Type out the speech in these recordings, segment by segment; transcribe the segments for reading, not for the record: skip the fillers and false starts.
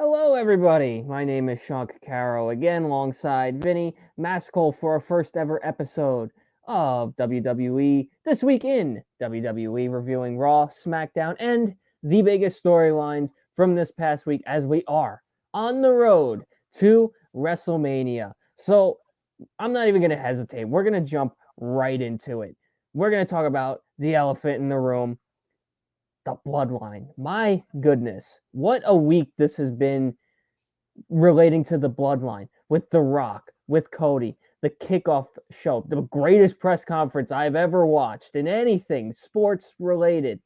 Hello, everybody. My name is Sean Caro again, alongside Vinny Maskell for our first ever episode of WWE This Week in WWE, reviewing Raw, SmackDown, and the biggest storylines from this past week as we are on the road to WrestleMania. So I'm not even going to hesitate. We're going to jump right into it. We're going to talk about the elephant in the room, the bloodline. My goodness, what a week this has been relating to the bloodline with The Rock, with Cody, the kickoff show, the greatest press conference I've ever watched in anything sports related.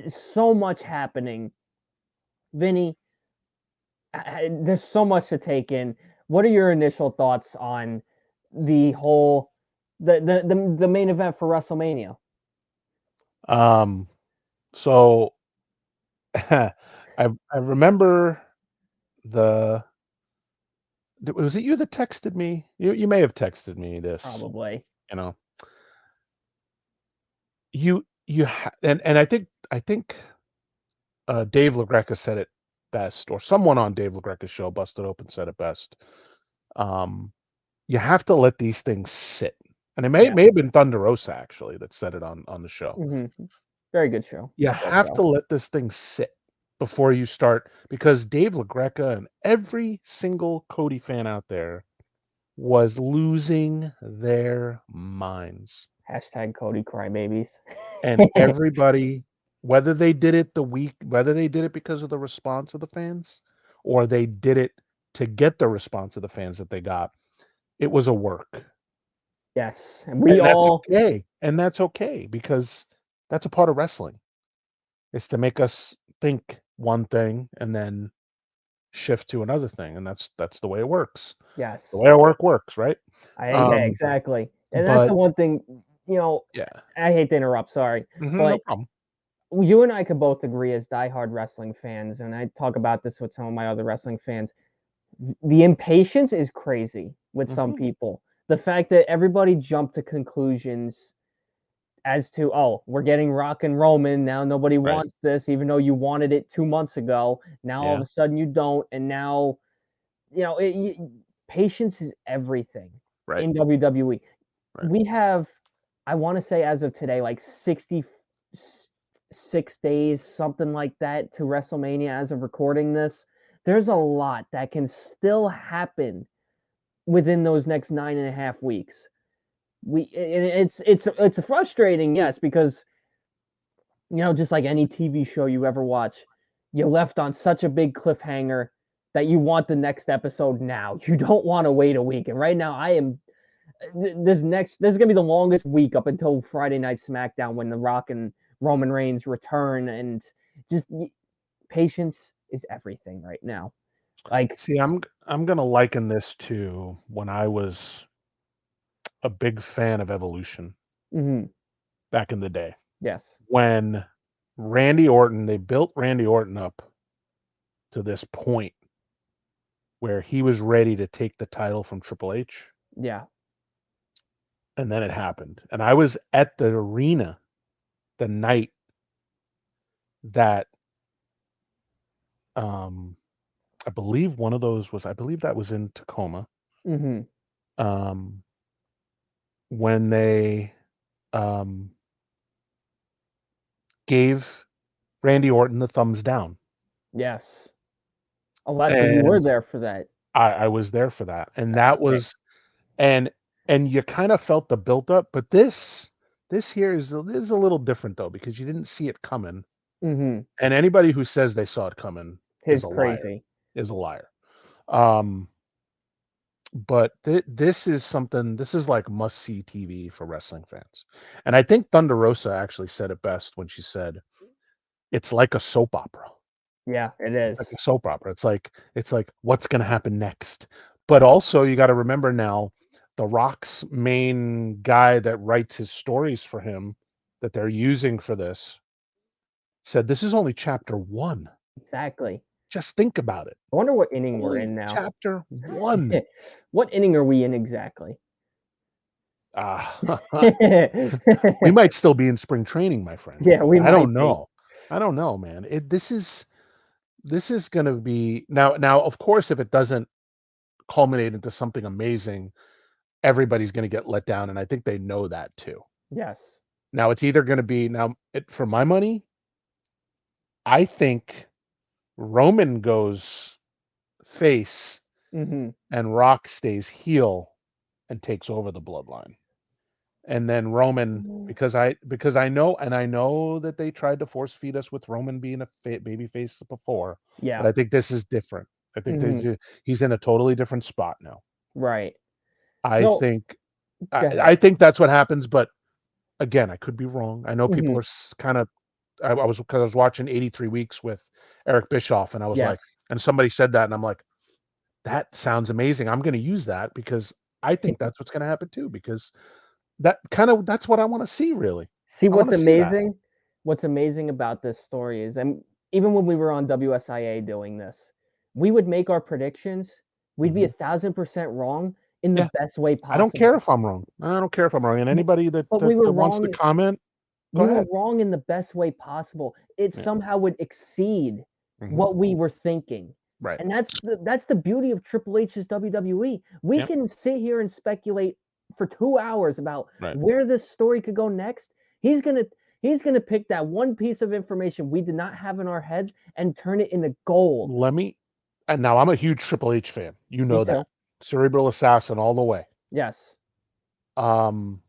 So much happening. Vinny, there's so much to take in. What are your initial thoughts on the whole the main event for WrestleMania? Um, so I remember the was it you that texted me? You may have texted me this, Probably. you know. And I think Dave LaGreca said it best, or someone on Dave LaGreca's show, Busted Open, said it best. Um, you have to let these things sit. And it may Yeah. may have been Thunder Rosa actually that said it on the show. Very good show. You Love that have to show. let this thing sit before you start, because Dave LaGreca and every single Cody fan out there was losing their minds. Hashtag Cody Crybabies. And everybody, whether they did it because of the response of the fans or they did it to get the response of the fans that they got, it was a work. Yes, and we And that's all okay. And that's okay because that's a part of wrestling. Is to make us think one thing and then shift to another thing, and that's the way it works. The yes. way our work works, right? Yeah, Um, exactly. And that's but the one thing, you know, yeah, I hate to interrupt, sorry, no but problem. you and I could both agree as diehard wrestling fans, and I talk about this with some of my other wrestling fans. The impatience is crazy with some Mhm, people. The fact that everybody jumped to conclusions as to, oh, we're getting Rock and Roman now. Nobody right. wants this, even though you wanted it 2 months ago. Now all of Yeah, a sudden you don't, and now patience is everything right, in WWE. right. We have, I want to say, as of today, like 66 days, something like that, to WrestleMania as of recording this. There's a lot that can still happen within those next 9.5 weeks. It's frustrating, yes, because just like any TV show you ever watch, you left on such a big cliffhanger that you want the next episode now. You don't want to wait a week. And right now, I am this is gonna be the longest week up until Friday Night SmackDown when The Rock and Roman Reigns return, and just patience is everything right now. Like, See, I'm gonna liken this to when I was a big fan of Evolution mhm, back in the day. yes, When they built Randy Orton up to this point where he was ready to take the title from Triple H, yeah, and then it happened. And I was at the arena the night that um I believe that was in Tacoma, mhm, um, when they, um, gave Randy Orton the thumbs down, yes. Oh, wow, so you were and there for that. I was there for that, and That's that sick. was and and you kinda felt the build up, but this here is a little different though, because you didn't see it coming, Mhm. and anybody who says they saw it coming is His a liar, crazy. is a liar. Um But this is like must-see TV for wrestling fans. And I think Thunder Rosa actually said it best when she said, "It's like a soap opera. Yeah, it It's like is. a soap opera. It's like what's gonna happen next?" But also you gotta remember now, The Rock's main guy that writes his stories for him that they're using for this said, "This is only chapter 1." Exactly. Just think about it. I wonder what inning we're Only in now. chapter 1. What inning are we in exactly? Ah. We might still be in spring training, my friend. Yeah, we I don't might be. know. I don't know, man. This is this is going to be now. Of course, if it doesn't culminate into something amazing, everybody's going to get let down, and I think they know that too. Yes. Now it's either going to be for my money. I think Roman goes face Mm-hmm. and Rock stays heel and takes over the bloodline. And then Roman, because I know that they tried to force feed us with Roman being a baby face before, but Yeah. I think this is different. I think Mm-hmm. he's in a totally different spot now. Right. I So think go I ahead. think that's what happens, but again, I could be wrong. I know Mm-hmm. people are kind of. I was watching 83 Weeks with Eric Bischoff, and I was Yes. like, and somebody said that, and I'm like, that sounds amazing. I'm going to use that because I think that's what's going to happen too. Because that's what I want to see. Really, See, I want what's to see that. amazing? What's amazing about this story is, and even when we were on WSIA doing this, we would make our predictions. We'd be Mhm. 1,000% wrong in the Yeah, best way I don't care possible. if I'm wrong. I don't care if I'm wrong. And anybody that But we that, were that wants to wrong. comment, go We were ahead. wrong in the best way possible. It Yeah. somehow would exceed Mhm. what we were thinking. Right. And that's the beauty of Triple H's WWE. We Yep. can sit here and speculate for 2 hours about Right. where this story could go next. He's going to he's going to pick that one piece of information we did not have in our heads and turn it into gold. Let me. And now I'm a huge Triple H fan. You Me know too. that. Cerebral assassin all the way. Yes. Um,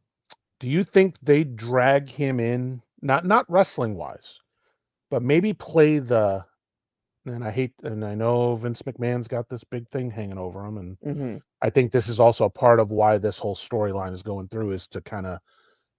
do you think they drag him in? Not wrestling wise, but maybe play the. And I know Vince McMahon's got this big thing hanging over him, and Mhm. I think this is also a part of why this whole storyline is going through is to kind of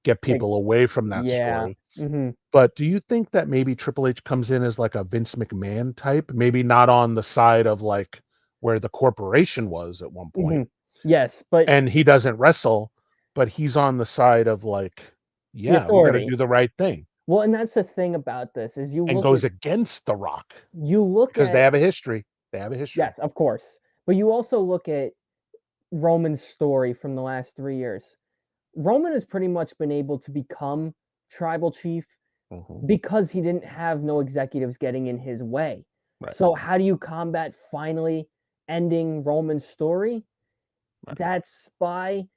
get Like, people away from that yeah. story. Mhm. But do you think that maybe Triple H comes in as like a Vince McMahon type? Maybe not on the side of like where the corporation was at one point, Mhm. Yes, but and he doesn't wrestle, but he's on the side of like, the yeah, we got to authority. do the right thing, Well, and that's the thing about this is and goes against The Rock you look because they at have a history. They have a history. yes, of course. But you also look at Roman's story from the last 3 years. Roman has pretty much been able to become tribal chief Hmm. because he didn't have no executives getting in his way. Right. So how do you combat finally ending Roman's story? Right. That's by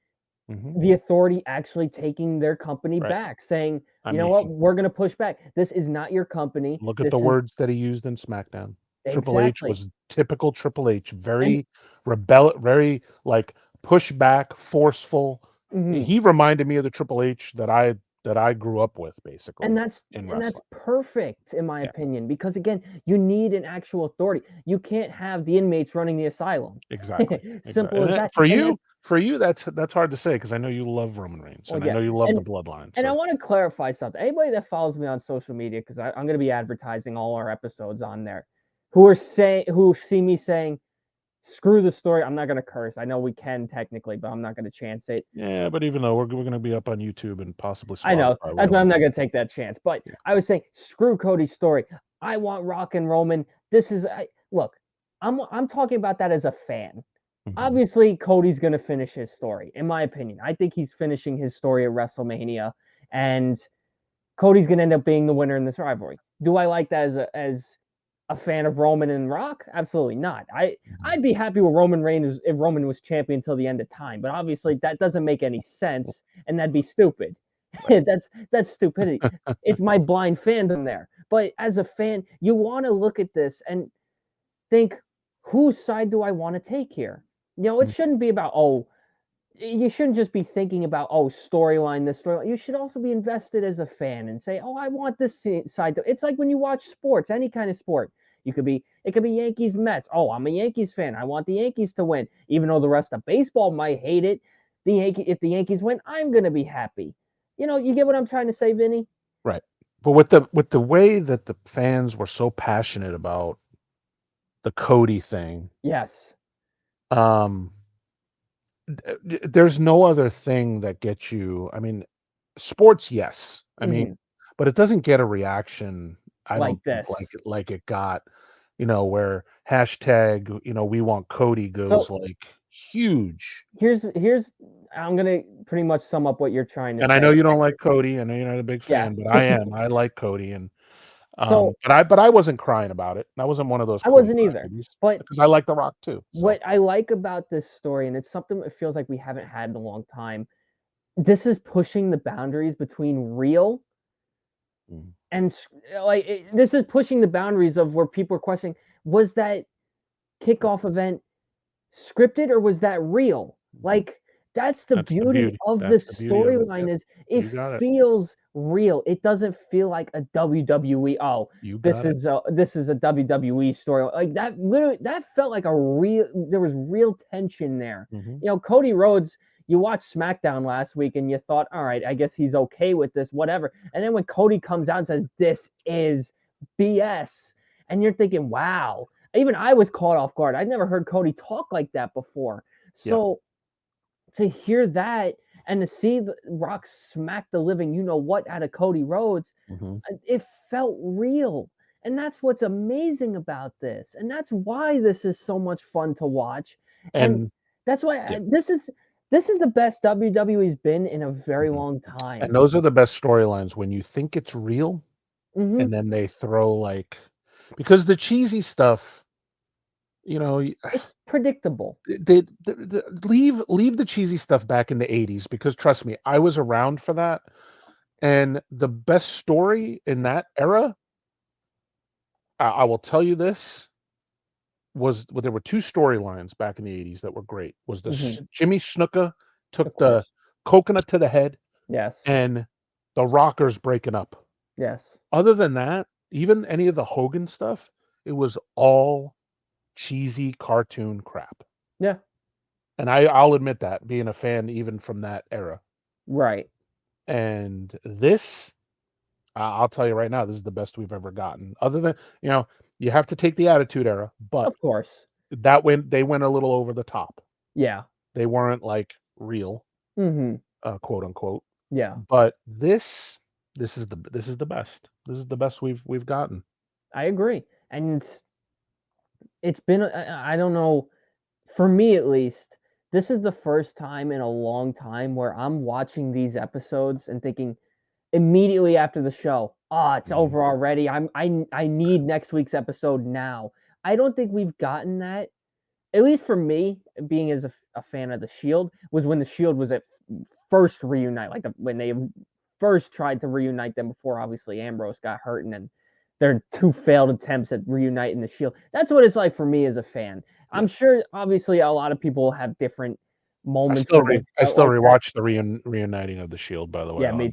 Hmm. the authority actually taking their company Right. back, saying, I "You know what? mean, We're going to push back. This is not your company. look at the This is words that he used in SmackDown. Triple H exactly." was typical Triple H, And very very like pushback, forceful. mhm. He reminded me of the Triple H that I grew up with, And basically, that's in and that's wrestling. perfect in my Yeah, opinion because again, you need an actual authority. You can't have the inmates running the asylum. exactly, exactly. Simple And as that. for you, that's hard to say because I know you love Roman Reigns Well, and I yeah. know you love the And Bloodline. and I So want to clarify something. Anybody that follows me on social media, because I'm going to be advertising all our episodes on there, who see me saying, "Screw the story." I'm not going to curse. I know we can technically, but I'm not going to chance it. yeah, but even though we're going to be up on YouTube and possibly I know. Spotify, we That's don't why I'm know. not going to take that chance. But Yeah. I was saying, screw Cody's story. I want Rock and Roman. This is look. I'm talking about that as a fan. Hmm. Obviously, Cody's going to finish his story, in my opinion. I think he's finishing his story at WrestleMania, and Cody's going to end up being the winner in this rivalry. Do I like that as a fan of Roman and Rock? Absolutely not. Hmm. I'd be happy with Roman Reigns if Roman was champion until the end of time, but obviously that doesn't make any sense, and that'd be stupid. Right. That's stupidity. It's my blind fandom there. But as a fan, you want to look at this and think, whose side do I want to take here? It Mhm. shouldn't be about you shouldn't just be thinking about storyline this storyline. You should also be invested as a fan and say, I want this side to. It's like when you watch sports, any kind of sport. It could be Yankees Mets. I'm a Yankees fan. I want the Yankees to win, even though the rest of baseball might hate it. If the Yankees win, I'm gonna be happy. You get what I'm trying to say, Vinny? Right. But with the way that the fans were so passionate about the Cody thing, Yes. um, there's no other thing that gets you. I mean, sports, yes. I mean, Hmm. but it doesn't get a reaction. I Like don't think this. like it got. Where hashtag we want Cody goes So like huge. here's I'm gonna pretty much sum up what you're trying to And I say. know you don't like Cody. I know you're not a big Yeah. fan, but I am. I like Cody, and So But I wasn't crying about it. I wasn't one of those I Cody wasn't either. crybabies But because I like The Rock too. So what I like about this story, and it's something that feels like we haven't had in a long time, this is pushing the boundaries between real mm, and this is pushing the boundaries of where people are questioning, was that kickoff event scripted or was that real? Like, that's the that's the beauty beauty. of That's this the beauty of it. Yep, storyline is it you got it. feels real. It doesn't feel like a WWE. Oh, You this got it. is a WWE story. Like that literally that felt like a real there was real tension there. Mhm. You know, Cody Rhodes, you watched SmackDown last week and you thought, all right, I guess he's okay with this, whatever. And then when Cody comes out and says, this is BS, and you're thinking, wow, even I was caught off guard. I'd never heard Cody talk like that before. Yep. So to hear that and to see the Rock smack the living you know what out of Cody Rhodes, Mhm. it felt real. And that's what's amazing about this. And that's why this is so much fun to watch. And And that's why yeah. this is the best WWE's been in a very Mhm. long And time. those are the best storylines when you think it's real Hmm. and then they throw like because the cheesy stuff, you know, It's predictable. leave the cheesy stuff back in the 80s because trust me, I was around for that. And the best story in that era, I will tell you this, was well, there were two storylines back in the 80s that were great. Was the Hmm. Jimmy Snuka Of took the course. coconut to the head Yes. and the Rockers breaking up. Yes. Other than that, even any of the Hogan stuff, it was all cheesy cartoon crap. Yeah. And I'll admit that, being a fan even from that era. Right. And this, I'll tell you right now, this is the best we've ever gotten. Other than, you have to take the Attitude Era, but Of course. they went a little over the top. Yeah. They weren't like real, Hmm. quote unquote. Yeah. But this is the best. This is the best we've gotten. I agree. And it's been I don't know, for me at least, this is the first time in a long time where I'm watching these episodes and thinking immediately after the show, "Ah, it's Mhm. over already. I need next week's episode now." I don't think we've gotten that, at least for me, being as a fan of the Shield, was when the Shield was at first reunite, like when they first tried to reunite them before obviously Ambrose got hurt, and then their two failed attempts at reuniting the Shield. That's what it's like for me as a fan. I'm Yeah. sure obviously a lot of people have different moments where they I felt still like that. rewatched the reuniting of the Shield, by the way, Yeah, on me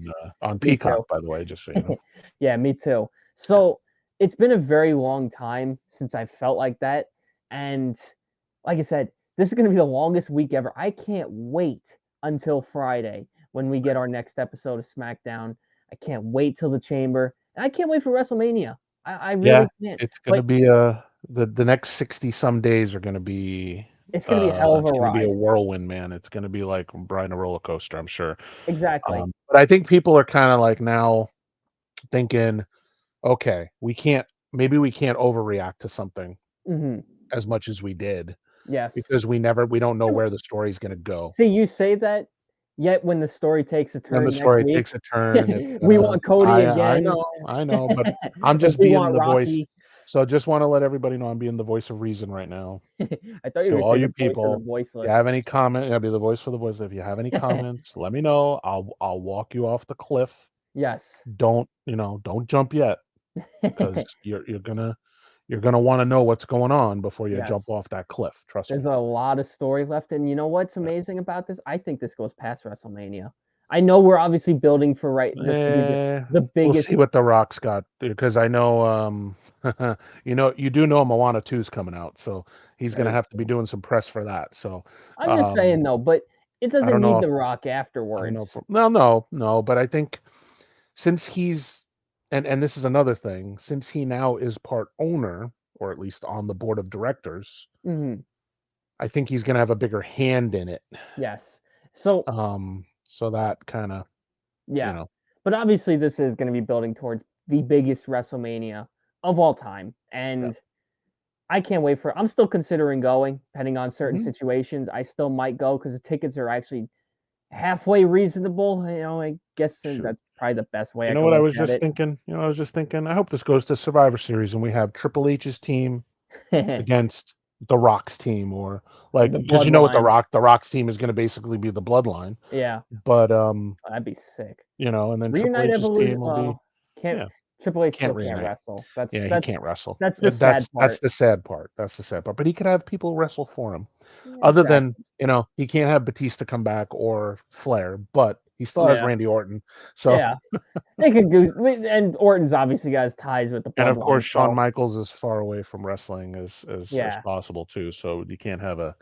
Peacock, too. by the way, just so you know. Yeah, me too. Yeah. So it's been a very long time since I felt like that. And like I said, this is going to be the longest week ever. I can't wait until Friday when we get our next episode of SmackDown. I can't wait till the Chamber. And I can't wait for WrestleMania. I Yeah, really can't. it's gonna But be the next 60 some days are gonna be it's going to be a hell of a it's gonna be a ride. whirlwind, man. It's gonna be like riding a roller coaster, I'm sure. Exactly. But I think people are kind of like now thinking, okay, maybe we can't overreact to something Hmm. as much as we did Yes. because we don't know where the story's gonna go. See, you say that, yet when the story takes a When the turn next story week, takes a turn, it's we gonna want Cody again. I know, but I'm Or just we being want the voice. Rocky. So just want to let everybody know I'm being the voice of reason right now. I thought you were To gonna all say you the voice of the people, if you voiceless. have any comment, I'll be the voice for the voice. If you have any comments, let me know. I'll walk you off the cliff. Yes. Don't jump yet because you're gonna want to know what's going on before you jump Yes. off that cliff. Trust me. There's a lot of story left, and you know what's amazing about this? I think this goes past WrestleMania. I know we're obviously building for this to be the We'll biggest. see what The Rock's got because I know, you do know Moana 2 is coming out, so he's gonna Very have to be true. doing some press for that. So, I'm just um, saying though, but it I doesn't don't know need if The Rock I don't know afterwards. if no, no, no, but I think since he's and this is another thing, since he now is part owner or at least on the board of directors, Hmm. I think he's gonna have a bigger hand in it. Yes. So So that kinda, you yeah, know, but obviously this is going to be building towards the biggest WrestleMania of all time, yeah. and I can't wait for. I'm still considering going, depending on certain Mhm. situations. I still might go because the tickets are actually halfway reasonable. I guess Shoot. that's probably the best way You I know could what I look was at just it. thinking? I hope this goes to Survivor Series and we have Triple H's team against The Rock's team, or like, The because you know what, bloodline. The Rock's team is going to basically be the Bloodline, Yeah, but that'd be sick. and then Triple Reunite H's Evolution. team will be, Well, can't yeah, Triple H can't still can't reunite. wrestle. That's Yeah, he that's can't wrestle. that's the sad That's part. the sad part. That's the sad part. But he could have people wrestle for him. Yeah, Other than, exactly. he can't have Batista come back or Flair, but he still has Yeah, Randy Orton. So, yeah. They could do, and Orton's obviously got his ties with the and of course, bloodline. Shawn So Michaels is far away from wrestling as yeah, possible too. So you can't have a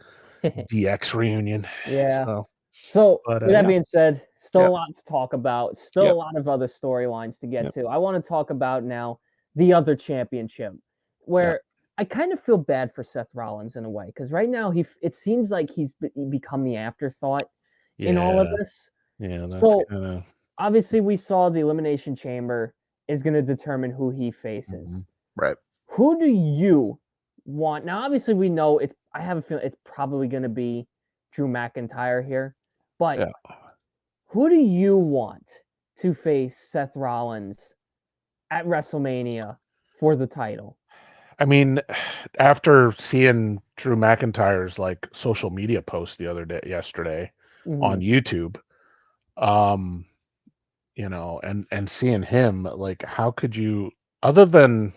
DX reunion. yeah. So, So but with that yeah, being said, still a yep, lot to talk about. Still a yep, lot of other storylines to get yep, to. I want to talk about now the other championship, yep. where I kind of feel bad for Seth Rollins in a way because right now it seems like he's become the afterthought in all of Yeah, this. yeah. That's So kind of obviously we saw the Elimination Chamber is going to determine who he faces. right. Who do you want? Now, obviously, we know it's. I have a feeling it's probably going to be Drew McIntyre here, but Yeah. who do you want to face Seth Rollins at WrestleMania for the title? I mean, after seeing Drew McIntyre's like social media post yesterday Mm-hmm. on YouTube, um, and seeing him, like, how could you, other than,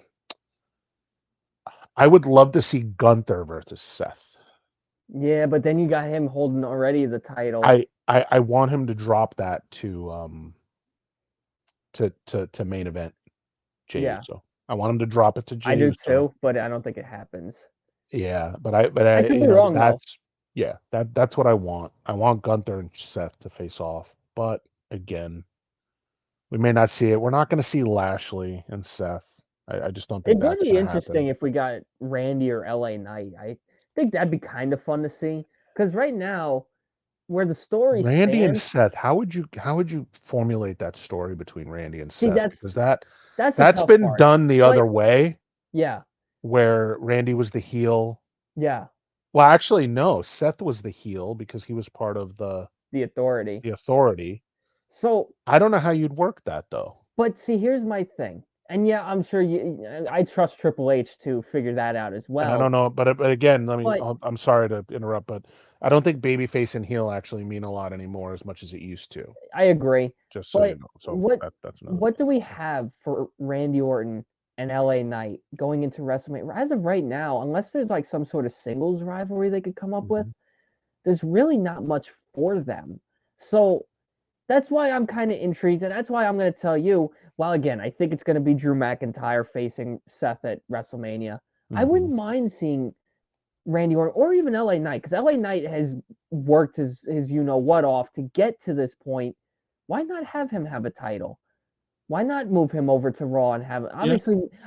I would love to see Gunther versus Seth. Yeah, but then you got him holding already the title. I want him to drop that to main event Jey Yeah, Uso. I want him to drop it to I Jey do Uso. too, but I don't think it happens. Yeah, I could be wrong though. that's, yeah, that's what I want. I want Gunther and Seth to face off. But again, we may not see it. We're not going to see Lashley and Seth. I just don't think It would that's be going to happen. interesting if we got Randy or LA Knight. I think that'd be kind of fun to see because right now where the story Randy and stands. Seth, how would you formulate that story between Randy and See, Seth? Because that's the that's tough been part. done the But other way, yeah, where Randy was the heel. yeah, Well, actually, no, Seth was the heel because he was part of the Authority. the Authority. So, I don't know how you'd work that though. but see, here's my thing. And yeah, I'm sure I trust Triple H to figure that out as And I well. don't know, but again, But I'm sorry to interrupt, but I don't think babyface and heel actually mean a lot anymore as much as it used to. I agree. Just so you But know. So what that's another what thing. do we have for Randy Orton and LA Knight going into WrestleMania? As of right now, unless there's like some sort of singles rivalry they could come up with, Mhm. there's really not much for them. So that's why I'm kind of intrigued, and that's why I'm going to tell you. Well, again, I think it's going to be Drew McIntyre facing Seth at WrestleMania. I Mhm. wouldn't mind seeing Randy Orton or even LA Knight because LA Knight has worked his you know what off to get to this point. Why not have him have a title? Why not move him over to Raw and have Yeah.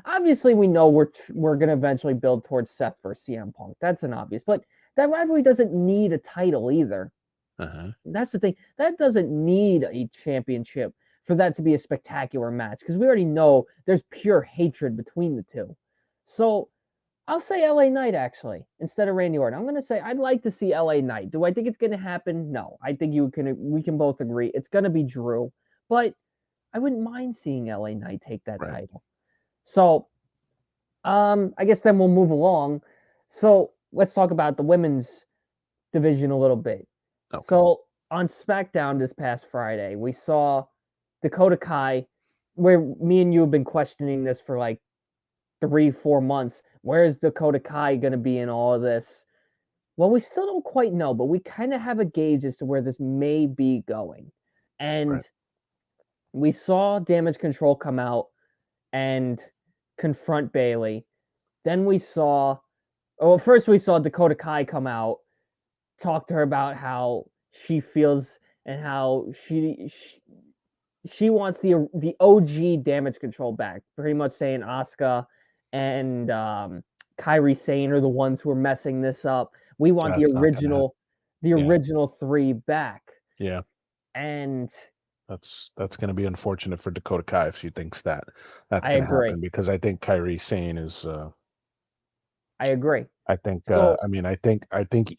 obviously we know we're going to eventually build towards Seth versus CM Punk. That's an obvious, but that rivalry doesn't need a title either. Uh-huh. That's the thing. That doesn't need a championship for that to be a spectacular match because we already know there's pure hatred between the two. So I'll say LA Knight actually instead of Randy Orton. I'm going to say I'd like to see LA Knight. Do I think it's going to happen? No. I think we can both agree it's going to be Drew, but I wouldn't mind seeing LA Knight take that Right. title. So I guess then we'll move along. So let's talk about the women's division a little bit. Okay. So on SmackDown this past Friday, we saw Dakota Kai, where me and you have been questioning this for like 3, 4 months. Where is Dakota Kai going to be in all of this? Well, we still don't quite know, but we kind of have a gauge as to where this may be going. And Right. we saw Damage Control come out and confront Bailey. Then we saw, well, first we saw Dakota Kai come out, talk to her about how she feels and how she wants the OG Damage Control back. Pretty much saying Asuka and Kairi Sane are the ones who are messing this up. We want That's not gonna happen. the Yeah. original three back. Yeah. And That's gonna be unfortunate for Dakota Kai if she thinks that that's I gonna agree. happen, because I think Kyrie Sane is I agree. I think So I mean I think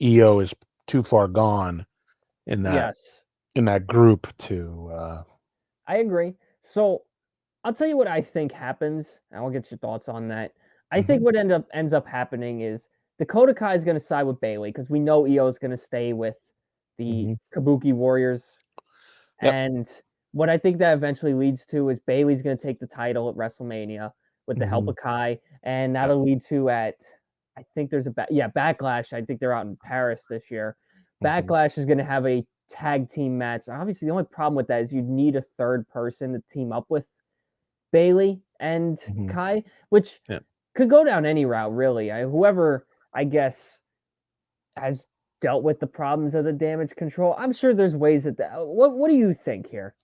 EO is too far gone in that yes. in that group to. I agree. So I'll tell you what I think happens, and I'll get your thoughts on that. I think Mhm, what ends up happening is Dakota Kai is going to side with Bailey because we know Io is going to stay with the mhm. Kabuki Warriors, Yep. and what I think that eventually leads to is Bailey's going to take the title at WrestleMania with the help Mhm. of Kai, and Yep. that'll lead to at I think there's a Backlash. I think they're out in Paris this year. Mhm. Backlash is going to have a tag team match. Obviously, the only problem with that is you'd need a third person to team up with Bailey and Mhm. Kai, which Yep. could go down any route, really. Whoever, I guess, has dealt with the problems of the damage control. I'm sure there's ways that. What do you think here?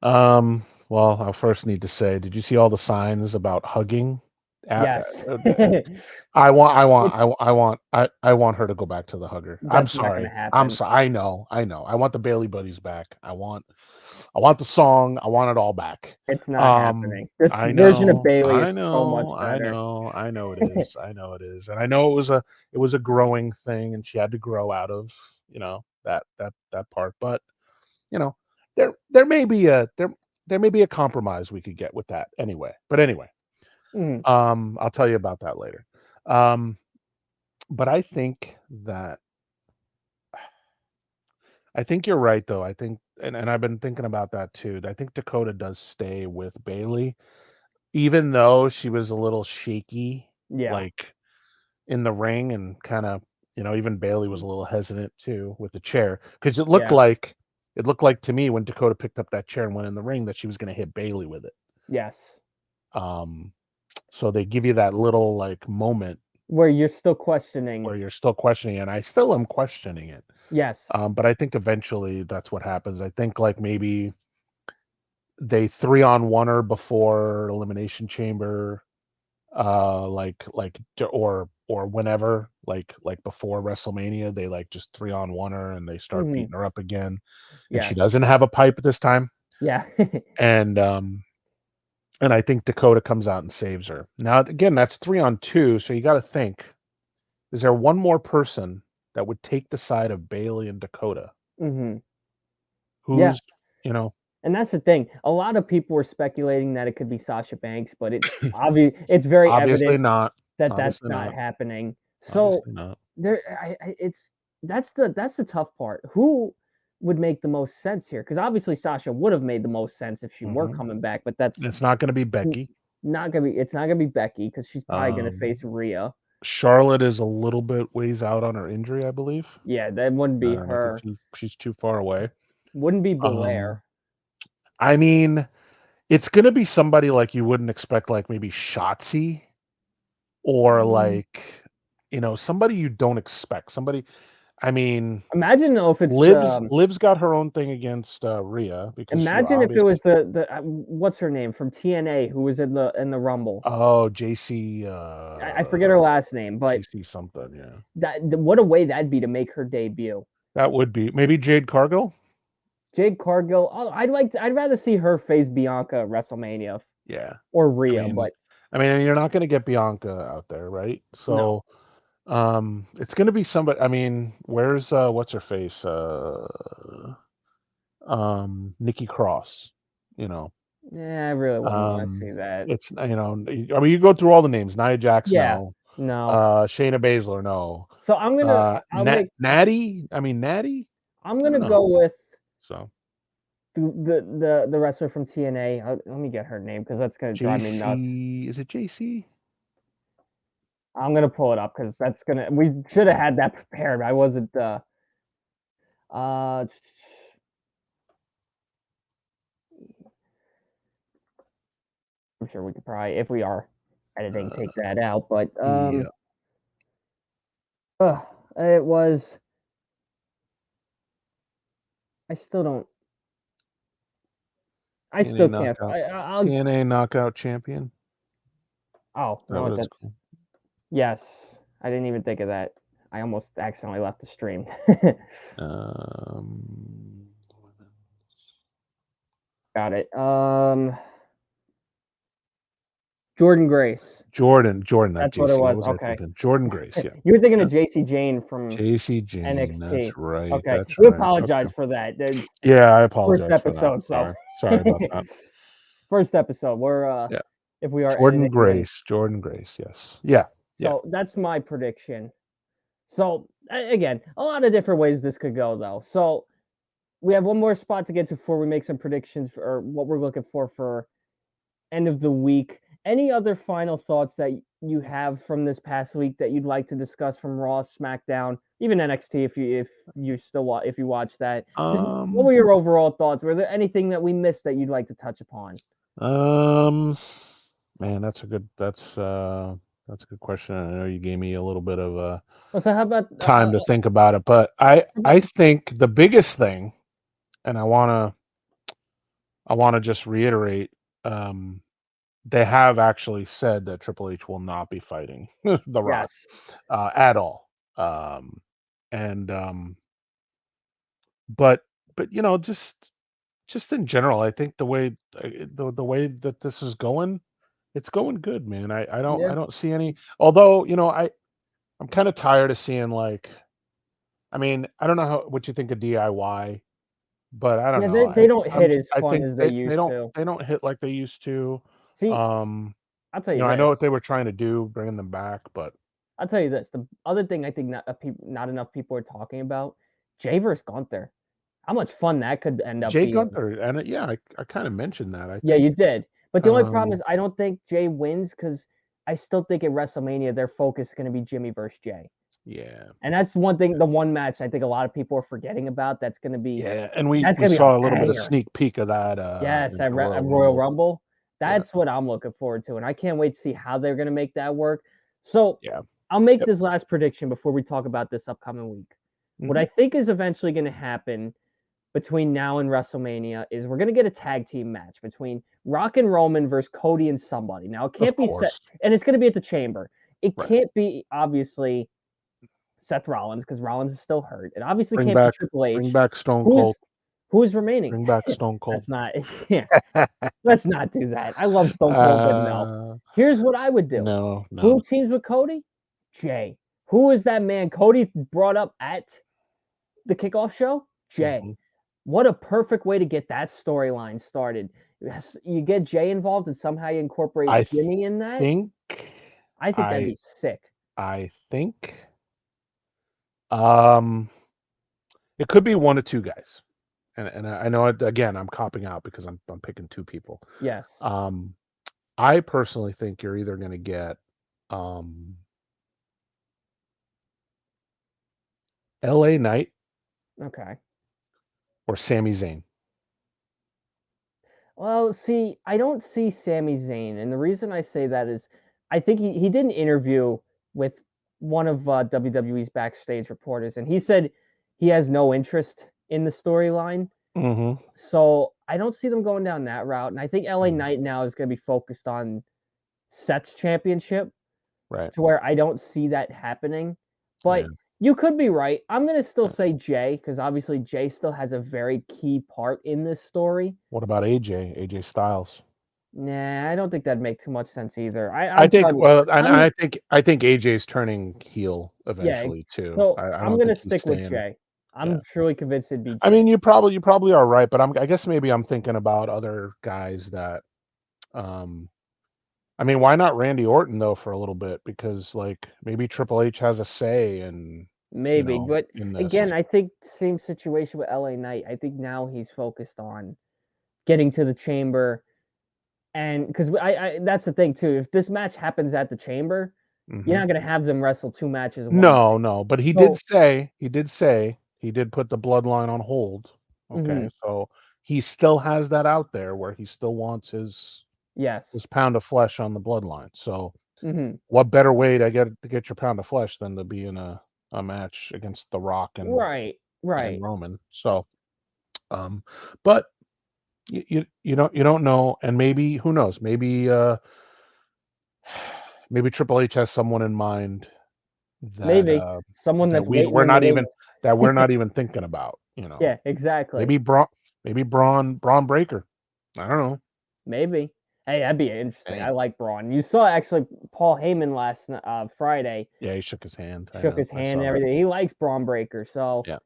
Well, I first need to say, did you see all the signs about hugging? At, Yes, it's I want her to go back to the hugger. I'm that's not going to sorry. I'm happen. sorry. I know. I want the Bailey buddies back. I want the song. I want it all back. It's not happening. This I version of know. Bailey I is so much know. I better. know. I know it is. I know it is. And I know it was a growing thing and she had to grow out of, that part. But, you know, there may be there may be a compromise we could get with that anyway. But anyway, Mhm, I'll tell you about that later. Um, but I think you're right though. I think and I've been thinking about that too. I think Dakota does stay with Bailey, even though she was a little shaky, yeah, like in the ring and kind of, even Bailey was a little hesitant too with the chair because yeah, it looked like to me when Dakota picked up that chair and went in the ring that she was going to hit Bailey with it. yes. Um, so they give you that little like moment Where you're still questioning. where you're still questioning it, and I still am questioning it. Yes. But I think eventually that's what happens. I think like maybe they 3-on-1 her before Elimination Chamber, or whenever, like before WrestleMania, they like just 3-on-1 her and they start Hmm. beating her up again, and she Yes. doesn't have a pipe this time, Yeah. and I think Dakota comes out and saves her. Now again, that's 3-on-2, so you got to think: is there one more person that would take the side of Bailey and Dakota? Hmm. Yeah. Who's you know And that's the thing. A lot of people were speculating that it could be Sasha Banks, but it's obvious. It's very obviously evident not, that that's obviously not not, happening. So obviously not. there, it's that's the tough part. Who would make the most sense here? Because obviously Sasha would have made the most sense if she were Mhm. coming back, but that's It's not going to be Becky. not gonna be. It's not gonna be Becky because she's probably gonna face Um, Rhea. Charlotte is a little bit ways out on her injury, I believe. Yeah, that wouldn't be I think her. she's too far away. Wouldn't be Um, Belair. I mean, it's gonna be somebody like you wouldn't expect, like maybe Shotzi or Mm. like, somebody you don't expect. Somebody, I mean, Imagine though if it's Liv's got her own thing against Rhea because she imagine if it obviously. was the what's her name from TNA who was in the Rumble. Oh, JC, I forget her last name, but JC something, yeah. what a way that'd be to make her debut. That would be maybe Jade Cargill. Jade Cargill. Oh, I'd rather see her face Bianca at WrestleMania Yeah. or I Rhea, mean but I mean, you're not gonna get Bianca out there, right? no. So, it's gonna be somebody. I mean, where's, what's her face? Nikki Cross, you know? Yeah, I really wouldn't want to Um, see that. it's, I mean, you go through all the names: Nia Jax, Yeah, no. no. Shayna Baszler, no. So I'll make Natty? I mean, Natty? I'm I don't gonna know. go with So, the wrestler from TNA. Let me get her name because that's gonna drive me nuts. JC, is it JC? I'm gonna pull it up because that's gonna. We should have Okay. had that prepared. I wasn't. Uh, I'm sure we could probably, if we are editing, Uh, take that out. But yeah. uh, it was. I still don't. I TNA still can't. knockout I'll. TNA knockout champion. Oh That no, was that's cool. yes. I didn't even think of that. I almost accidentally left the stream. Um, Got it. Jordan Grace. Jordan, not That's what it JC. What was. was I Okay. thinking? Jordan Grace. Yeah. You were thinking Yeah. of JC Jane from JC Jane. NXT. That's right. Okay. That's We right. apologize Okay. for that. That's Yeah, I first apologize for that. episode, so Sorry about that. first episode. We're Yeah. if we are Jordan editing in. Grace. Jordan Grace. Yes. Yeah. Yeah. So that's my prediction. So again, a lot of different ways this could go though. So we have one more spot to get to before we make some predictions for what we're looking for end of the week. Any other final thoughts that you have from this past week that you'd like to discuss from Raw, SmackDown, even NXT if you still if you watch that? Just what were your overall thoughts? Were there anything that we missed that you'd like to touch upon? Man, that's a good question. I know you gave me a little bit of So how about time to think about it, but I think the biggest thing, and I want to just reiterate, they have actually said that Triple H will not be fighting The Rock yes. at all. And but just in general, I think the way the way that this is going, it's going good, man. I Yeah. don't see any. Although I'm kind of tired of seeing like. I mean, I don't know what you think of DIY, but I don't Yeah, know. they don't hit as I fun think as they used to. they don't hit like they used to. See, Um, I'll tell you I know what this. they were trying to do, bringing them back, but I'll tell you this. The other thing I think not enough people are talking about, Jay versus Gunther. How much fun that could end up Jay being. Gunther, and yeah, I kind of mentioned that. I Yeah, think, you did. But the only problem is um, I don't think Jay wins because I still think at WrestleMania their focus is going to be Jimmy versus Jay. yeah, And that's one thing, the one match I think a lot of people are forgetting about. That's going to be yeah, and that's we going to be a saw a little bit of banger. sneak peek of that Yes, in at, the Royal Royal Rumble. Rumble. Yeah, That's what I'm looking forward to, and I can't wait to see how they're going to make that work. So yeah, I'll make yep. this last prediction before we talk about this upcoming week. What Mhm. I think is eventually going to happen between now and WrestleMania is we're going to get a tag team match between Rock and Roman versus Cody and somebody. Now it Of can't be set, course, and it's going to be at the Chamber. It right. can't be obviously Seth Rollins because Rollins is still hurt. It obviously Bring can't be back, Triple bring H. back Stone Who is Cold. who is remaining? Bring back Stone Cold. That's not. Yeah, let's not do that. I love Stone Cold, but no. Here's what I would do. No. Who teams with Cody? Jay. Who is that man Cody brought up at the kickoff show? Jay. Mhm. What a perfect way to get that storyline started. You get Jay involved and somehow you incorporate I Jimmy in that. think, I think that'd be sick. I think, it could be one of two guys, and I know again I'm copping out because I'm picking two people. Yes. I personally think you're either going to get LA Knight Okay. or Sami Zayn. Well, see, I don't see Sami Zayn, and the reason I say that is I think he did an interview with one of WWE's backstage reporters, and he said he has no interest in the storyline. Mm-hmm. So I don't see them going down that route, and I think LA Mm-hmm. Knight now is going to be focused on Seth's championship, Right. to where I don't see that happening. But Yeah. you could be right. I'm going to still say Jay because obviously Jay still has a very key part in this story. What about AJ Styles? Nah, I don't think that'd make too much sense either. I think, well, and I'm I think AJ's turning heel yeah. eventually too. So I I'm don't gonna think he's stick with staying. Jay. Yeah. I'm truly convinced it'd be Jay. I mean, you probably are right, but I guess maybe I'm thinking about other guys that, I mean, why not Randy Orton though for a little bit? Because like maybe Triple H has a say Maybe, but in this. again, I think same situation with LA Knight. I think now he's focused on getting to the chamber, and because I that's the thing too. If this match happens at the chamber, Mm-hmm. you're not gonna have them wrestle two matches. No, but he So, did say he did put the bloodline on hold. Okay, mhm, so he still has that out there where he still wants his yes, pound of flesh on the bloodline. So hmm, what better way to get your pound of flesh than to be in a match against The Rock and right. Roman? So, but you don't know, and maybe who knows? Maybe Triple H has someone in mind that Maybe someone that's waiting we're in the not even wings. thinking about. Yeah, exactly. Maybe Braun Breaker. I don't know. Maybe. Hey, that'd be interesting. I Damn. like Braun. You saw actually Paul Heyman last Friday Yeah, he shook his hand. I shook know. his I hand saw and that. everything. He likes Braun Breaker, so Yeah.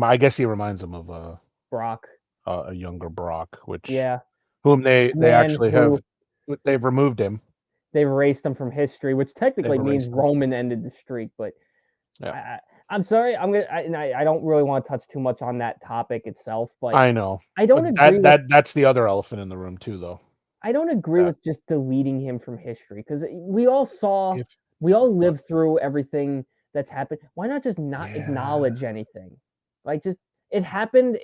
I guess he reminds him of Brock. a younger Brock, which Yeah, whom a they man actually who have they've removed him. they've erased him from history, which They've technically means erased him. Roman ended the streak. But Yeah. I'm sorry, I don't really want to touch too much on that topic itself, but I know. I don't But agree with that's the other elephant in the room too, though. I don't agree That with just deleting him from history because if we all look, lived through everything that's happened. Why not just not yeah, acknowledge anything? Like just it happened.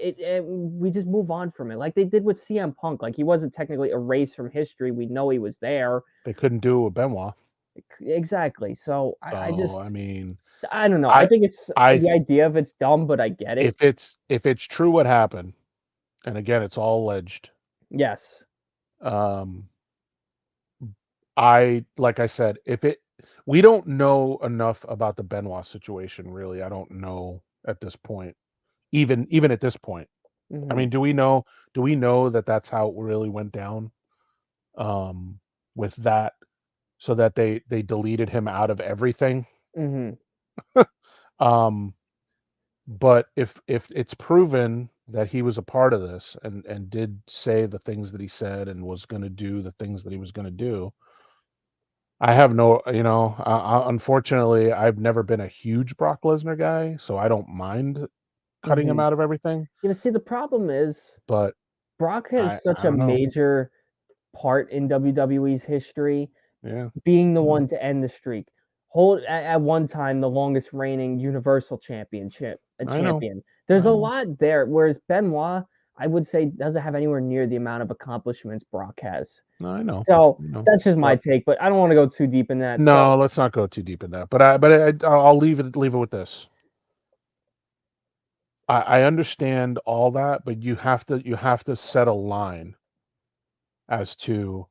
We just move on from it, like they did with CM Punk. Like he wasn't technically erased from history. We know he was there. they couldn't do it with Benoit. Exactly. So I So just I mean, I don't know. I I think it's I the idea of it's dumb, but I get it. if it's true what happened, and again, it's all alleged. Yes. Um, I like I said, if it we don't know enough about the Benoit situation, really. I don't know at this point. Even at this point. I Hmm. mean, do we know that that's how it really went down? With that, so that they deleted him out of everything. Hmm. Um, but if it's proven that he was a part of this and did say the things that he said and was going to do the things that he was going to do, I have no, unfortunately, I've never been a huge Brock Lesnar guy, so I don't mind cutting him Hmm. out of everything. See, the problem is But Brock has I such a don't know. major part in WWE's history, Yeah, being the yeah, one to end the streak. Hold at one time the longest reigning Universal Championship, a I know, champion. There's I a know, lot there, whereas Benoit, I would say, doesn't have anywhere near the amount of accomplishments Brock has. I know, So you know. that's just my But take, but I don't want to go too deep in that. So no, let's not go too deep in that. I'll leave it with this. I understand all that, but you have to set a line as to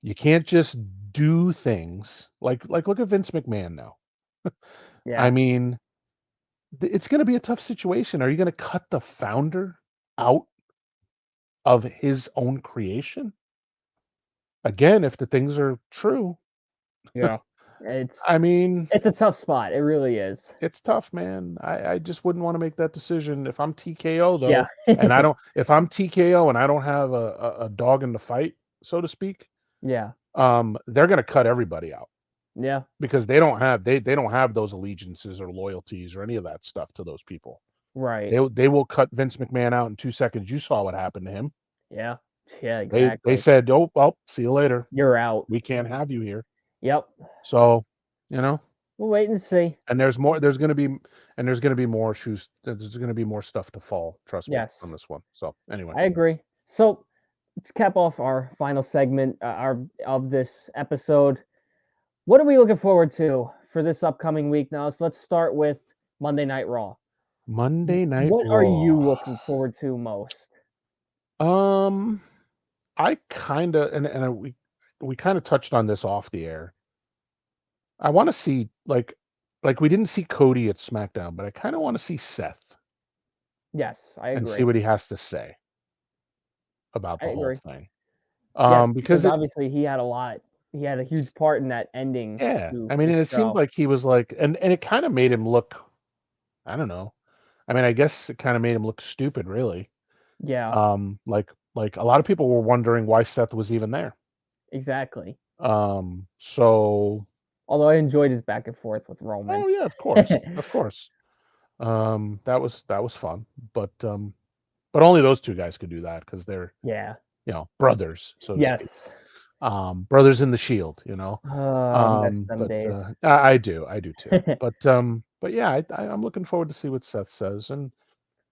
you can't just do things like look at Vince McMahon now. I yeah, mean, it's going to be a tough situation. Are you going to cut the founder out of his own creation? Again, if the things are true, yeah, it's I mean, it's a tough spot. It really is. it's tough, man. I just wouldn't want to make that decision if I'm TKO Yeah, though, and I don't. If I'm TKO and I don't have a dog in the fight, so to speak, yeah, they're going to cut everybody out yeah, because they don't have those allegiances or loyalties or any of that stuff to those people. right. They will cut Vince McMahon out in 2 seconds. You saw what happened to him. Yeah, yeah, They exactly. said, "Oh well, see you later. You're out. We can't have you here." Yep. So, you know, We'll wait and see. and there's more. There's going to be more shoes. There's going to be more stuff to fall. Trust me on Yes, this one. So anyway, I agree. So let's cap off our final segment our of this episode. What are we looking forward to for this upcoming week now? So let's start with Monday Night Raw. Monday Night What are you Raw. looking forward to most? Um, I kind of and we kind of touched on this off the air. I want to see we didn't see Cody at SmackDown, but I kind of want to see Seth Yes, I and see agree. what he has to say about I the whole agree. thing. Yes, because Because it obviously he had a huge part in that ending yeah, to I mean, the and it seemed show. like he was like, and it kind of made him look, I don't know. I mean, I guess it kind of made him look stupid, really. Yeah, Like a lot of people were wondering why Seth was even there. exactly. So Although I enjoyed his back and forth with Roman. oh yeah, of course. That was fun, but only those two guys could do that because they're Yeah. brothers, so to speak. Yes. Brothers in the Shield, I miss them But days. I do too. But yeah, I'm looking forward to see what Seth says, and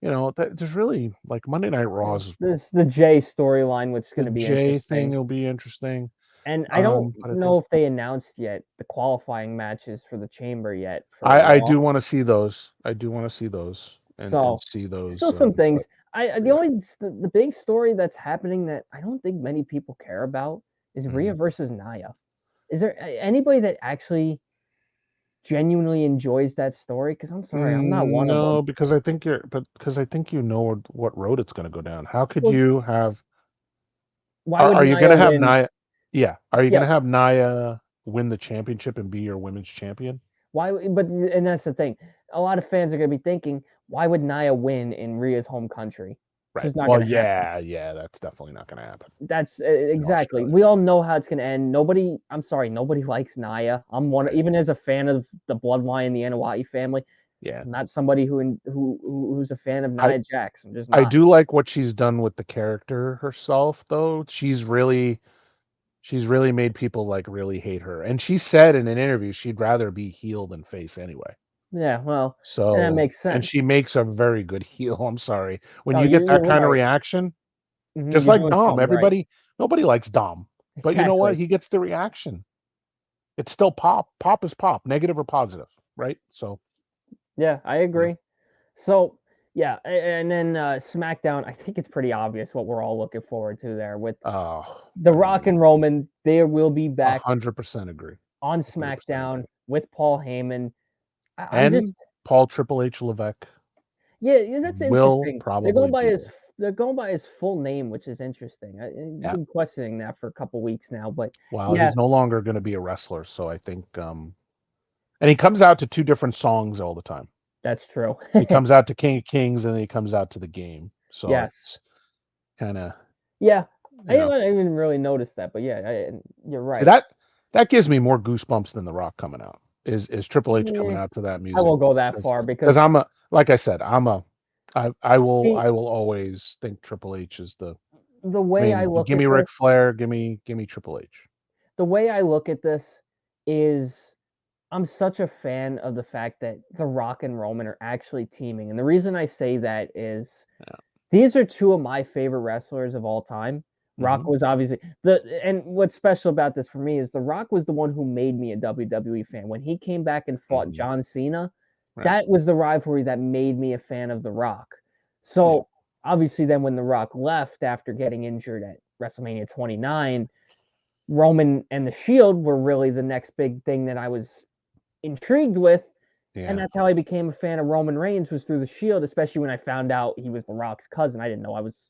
there's really like Monday Night Raw's This the Jay storyline, which is the going to be Jay thing interesting. will be interesting. And I don't But I think know if they announced yet the qualifying matches for the Chamber yet for I Raw. do want to see those. I do want to see those and So see those. still some But things. The yeah. only the big story that's happening that I don't think many people care about is Rhea Mhm. versus Naya. Is there anybody that actually genuinely enjoys that story? Because I'm sorry, I'm not one of them. No, because I think you know what road it's going to go down. How could Well, you have? why would Are you going Naya to have win? Nia? Yeah. Are you Yeah. gonna have Nia win the championship and be your women's champion? And that's the thing. A lot of fans are gonna be thinking, why would Nia win in Rhea's home country? It's Right. just not Well, gonna happen. yeah, that's definitely not gonna happen That's in exactly. Australia. We all know how it's gonna end. Nobody. I'm sorry. Nobody likes Nia. I'm one. Right. Even as a fan of the Bloodline, the Anoa'i family, Yeah. I'm not somebody who's a fan of I Nia Jax. I'm just I not. do like what she's done with the character herself, though. She's really made people, like, really hate her, and she said in an interview she'd rather be heel than face anyway. Yeah. Well, and that So makes and she sense. makes a very good heel, I'm sorry. When No, you get you're that kinda right. reaction, Mhm, just you're like doing Dom, something right. nobody likes Dom, but you know what? Exactly. He gets the reaction. It's still pop. Pop is pop, negative or positive, right? So, Yeah, I you know agree. So yeah, and then SmackDown. I think it's pretty obvious what we're all looking forward to there with oh, The I Rock mean, and Roman. They will be back 100% agree. on 100% SmackDown agree. with Paul Heyman. I'm just And Paul Triple H Levesque yeah, that's will interesting. probably be there. They're going by his full name, which is interesting. I've Yeah. been questioning that for a couple weeks now, but Well, yeah, he's no longer gonna be a wrestler, so I think, and he comes out to 2 different songs all the time. that's true. He comes out to King of Kings, and then he comes out to the game. So Yes. it's kinda, Yeah. I you know. didn't even really notice that, but yeah, you're See, right. that gives me more goosebumps than The Rock coming out, is Triple H coming Yeah, out to that I music, won't go that because far because because I'm a like I said, see, I will always think Triple H is the the I way I mean, look give me at this Ric Flair, give me Triple H. the way I look at this is I'm such a fan of the fact that The Rock and Roman are actually teaming, and the reason I say that is Yeah. these are two of my favorite wrestlers of all time. Rock Mhm. was obviously the and what's special about this for me is The Rock was the one who made me a WWE fan. When he came back and fought Mhm. John Cena, Right. that was the rivalry that made me a fan of The Rock. Yeah. So, obviously then when The Rock left after getting injured at WrestleMania 29, Roman and the Shield were really the next big thing that I was intrigued with, and Yeah. that's how I became a fan of Roman Reigns was through the Shield, especially when I found out he was The Rock's cousin. I didn't know I was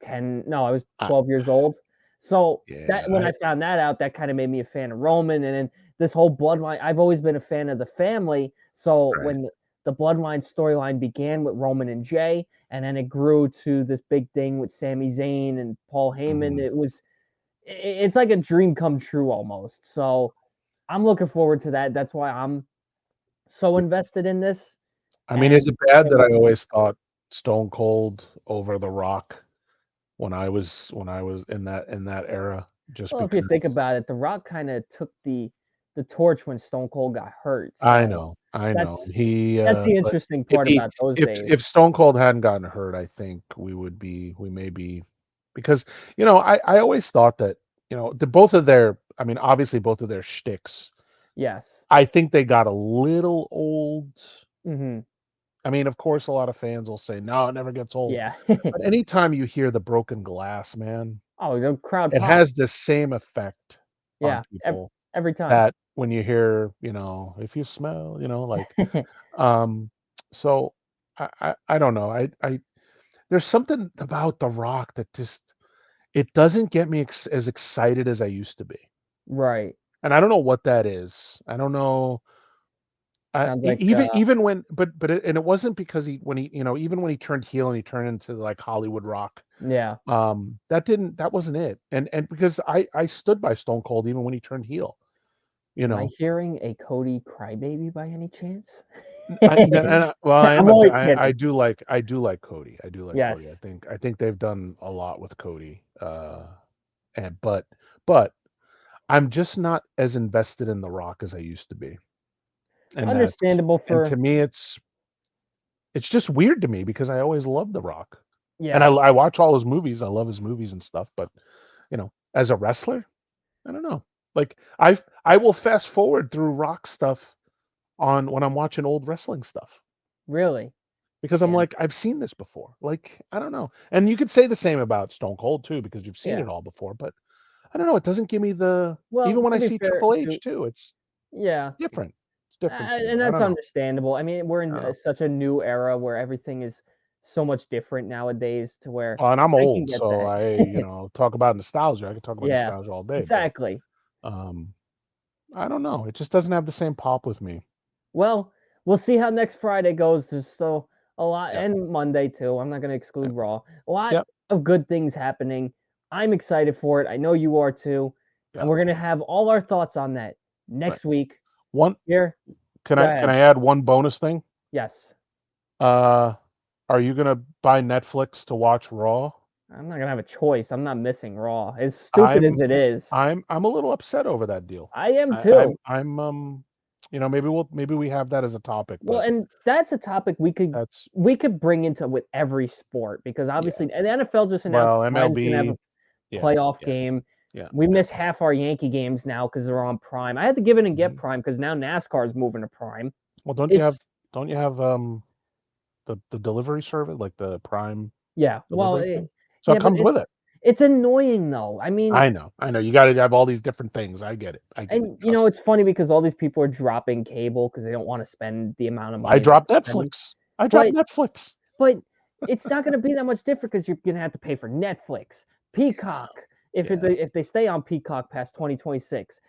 10, no, I was I 12 years old. So that yeah, when I found that out, that kind of made me a fan of Roman. And then this whole bloodline, I've always been a fan of the family. So right. when the bloodline storyline began with Roman and Jay, and then it grew to this big thing with Sami Zayn and Paul Heyman, Mhm. it's like a dream come true almost. So I'm looking forward to that. That's why I'm so invested in this. I mean, is And it bad can't that I wait to see. always thought Stone Cold over The Rock when I was in that era just Well, if you think because about it, The Rock kind of took the torch when Stone Cold got hurt. So I know. that's He, that's the but interesting part about those days. if Stone Cold hadn't gotten hurt, I think we may be, because, I always thought that, the both of their I mean, obviously both of their shticks, Yes. I think they got a little old. Mhm. I mean, of course, a lot of fans will say, "No, it never gets old." Yeah. But anytime you hear the broken glass, man, Oh, the crowd it pops. has the same effect on Yeah. people Every time. that when you hear, "If you smell," like, um, so I don't know. I there's something about The Rock that just it doesn't get me as excited as I used to be, Right. and I don't know what that is. I don't know. Sounds like Even when and it wasn't because even when he turned heel and he turned into, like, Hollywood Rock, yeah. that wasn't it, and because I stood by Stone Cold even when he turned heel, you Am I know? hearing a Cody crybaby by any chance? Well, I'm only kidding. I do like Cody. I do like Cody. Yes. I think they've done a lot with Cody, and but I'm just not as invested in The Rock as I used to be, and Understandable to for me, it's just weird to me because I always loved The Rock, and yeah. I watch all his movies. I love his movies and stuff, but, as a wrestler, I don't know. Like, I will fast forward through Rock stuff on when I'm watching old wrestling stuff. Really. Because I'm Yeah. like, "I've seen this before." Like, I don't know. And you could say the same about Stone Cold too, because you've seen Yeah. it all before, but I don't know, it doesn't give me the Well, even when to I be see fair Triple H to too, it's yeah. different. It's different to me. And I that's don't know. understandable. I mean, we're I in don't know. such a new era where everything is so much different nowadays to where and I'm I can old, get so that. I talk about nostalgia. I can talk about Yeah, nostalgia all day, but exactly. um, I don't know. It just doesn't have the same pop with me. Well, we'll see how next Friday goes. There's still a lot, Yep. and Monday too. I'm not going to exclude Yep. Raw. A lot Yep. of good things happening. I'm excited for it. I know you are too. And Yep. we're going to have all our thoughts on that Right. next week. One Here, can go I ahead. add one bonus thing? Yes. Uh, are you gonna buy Netflix to watch Raw? I'm not going to have a choice. I'm not missing Raw. As stupid I'm as it is, I'm a little upset over that deal. I am I, too. I'm maybe we have that as a topic, Well, but and that's a topic that's we could bring into with every sport because yeah. obviously and the NFL just announced Well, Prime's going to have MLB, a yeah, playoff yeah, game. yeah, We yeah. miss half our Yankee games now because they're on Prime. I had to give in and get Mhm. Prime because now NASCAR is moving to Prime. Well, It's don't you have the delivery service, like the Prime yeah, well, delivery thing? So yeah, it but comes with it. it's annoying though. I mean, I know. You got to have all these different things. I get it. and Trust it's funny because all these people are dropping cable because they don't want to spend the amount of me. I money that dropped they're spending. Netflix. I dropped But Netflix. but it's not going to be that much different because you're going to have to pay for Netflix, Peacock, Yeah, if they stay on Peacock past 2026.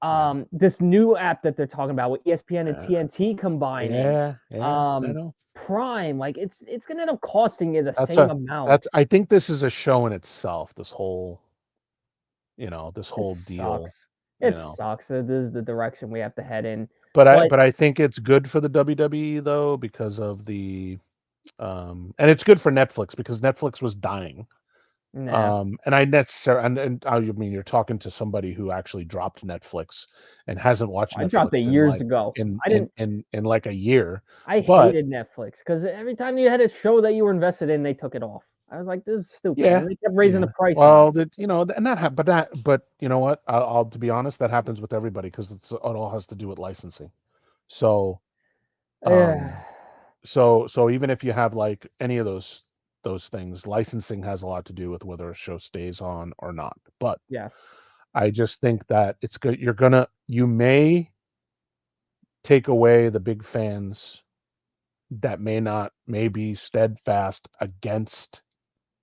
yeah, This new app that they're talking about with ESPN and yeah, TNT combining, yeah, yeah. I know. Prime, like it's gonna end up costing you the That's same a amount. that's I think this is a show in itself, this It whole deal, sucks. you It know. sucks. This is the direction we have to head in. But But I think it's good for the WWE though because of the and it's good for Netflix because Netflix was dying. nah, And I necessarily and I mean you're talking to somebody who actually dropped Netflix and hasn't watched I dropped it Netflix in years like ago. I didn't. in like a year. I But hated Netflix because every time you had a show that you were invested in, they took it off. I was like, this is stupid, yeah, and they kept raising the yeah. price on Well, it. and but you know what? I'll to be honest, that happens with everybody because it all has to do with licensing. So, Yeah. um, so even if you have like any of those things, licensing has a lot to do with whether a show stays on or not. But Yes. I just think that it's good. You may take away the big fans that may be steadfast against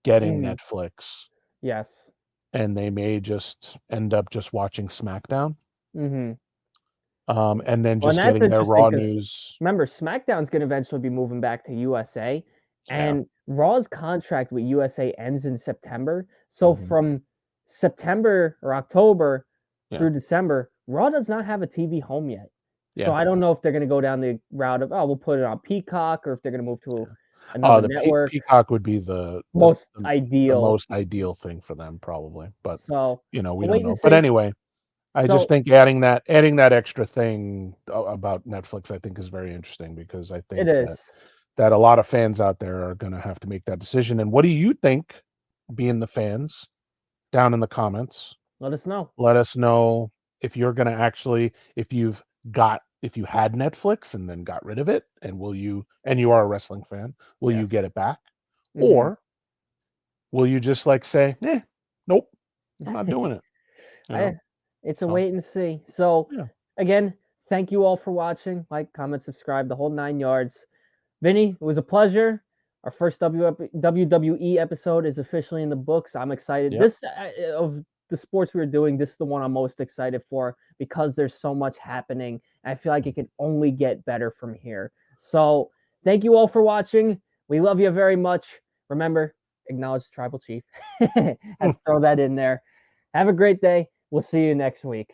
getting Mhm. Netflix Yes. and they may just end up just watching SmackDown, Mhm. and then Well, and just that's getting their interesting Raw because news. remember, SmackDown's gonna eventually be moving back to USA, Yeah. and Raw's contract with USA ends in September. So Mhm. from September or October Yeah. through December, Raw does not have a TV home yet. So Yeah. I don't know if they're gonna go down the route of, oh, we'll put it on Peacock, or if they're gonna move to Yeah. another The network. Peacock would be Most the ideal. most ideal thing for them probably, but, So we we'll don't wait and know. But see. anyway, I just So think adding that extra thing about Netflix, I think is very interesting because I it think is. that a lot of fans out there are gonna have to make that decision. And what do you think, being the fans, down in the comments? Let us know. Let us know if you're gonna actually if you had Netflix and then got rid of it, and you are a wrestling fan, will you Yes. get it back? Mhm. Or will you just like say, nope, I'm not doing it, you I know? it's a So wait and see. So yeah. again, thank you all for watching. Like, comment, subscribe, the whole 9 yards. Vinny, it was a pleasure. Our first WWE episode is officially in the books. I'm excited. Yep. This of the sports we were doing, this is the one I'm most excited for because there's so much happening. I feel like it can only get better from here. So, thank you all for watching. We love you very much. Remember, acknowledge the tribal chief. Had to throw that in there. Have a great day. We'll see you next week.